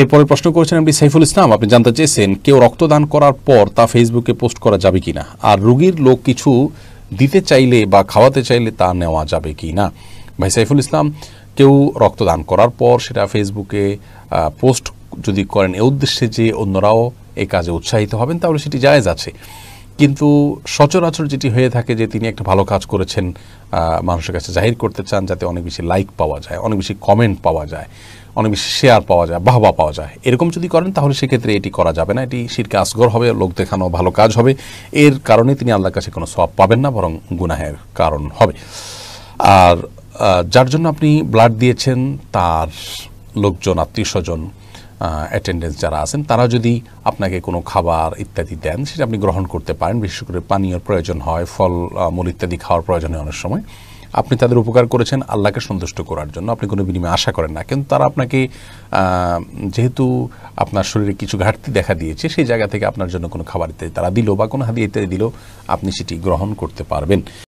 এরপরে প্রশ্ন করেছেন আপনি সাইফুল ইসলাম, আপনি জানতে চেয়েছেন কেউ রক্তদান করার পর তা ফেসবুকে পোস্ট করা যাবে কিনা, আর রোগীর লোক কিছু দিতে চাইলে বা খাওয়াতে চাইলে তা নেওয়া যাবে কি না। ভাই সাইফুল ইসলাম, কেউ রক্তদান করার পর সেটা ফেসবুকে পোস্ট যদি করেন এ উদ্দেশ্যে যে অন্যরাও এই কাজে উৎসাহিত হবেন, তাহলে সেটি জায়েজ আছে। কিন্তু সচরাচর যেটি হয়ে থাকে যে তিনি একটা ভালো কাজ করেছেন, মানুষের কাছে জাহির করতে চান যাতে অনেক বেশি লাইক পাওয়া যায়, অনেক বেশি কমেন্ট পাওয়া যায়, অনেক বেশি শেয়ার পাওয়া যায়, বাহবা পাওয়া যায়, এরকম যদি করেন তাহলে সেক্ষেত্রে এটি করা যাবে না। এটি শিরকে আসগর হবে, লোক দেখানো ভালো কাজ হবে। এর কারণে তিনি আল্লাহর কাছে কোনো সওয়াব পাবেন না, বরং গুনাহের কারণ হবে। আর যার জন্য আপনি ব্লাড দিয়েছেন তার লোকজন, আত্মীয় স্বজন, অ্যাটেন্ডেন্স যারা আছেন, তারা যদি আপনাকে কোনো খাবার ইত্যাদি দেন সেটা আপনি গ্রহণ করতে পারেন। বিশেষ করে পানীয়র প্রয়োজন হয়, ফল মূল ইত্যাদি খাওয়ার প্রয়োজন হয় অনেক সময়। আপনি তাদের উপকার করেছেন আল্লাহকে সন্তুষ্ট করার জন্য, আপনি কোনো বিনিময় আশা করেন না। কিন্তু তারা আপনাকে যেহেতু আপনার শরীরে কিছু ঘাটতি দেখা দিয়েছে, সেই জায়গা থেকে আপনার জন্য কোনো খাবার ইত্যাদি তারা দিল বা কোনো হাদিয়া ইত্যাদি দিল, আপনি সেটি গ্রহণ করতে পারবেন।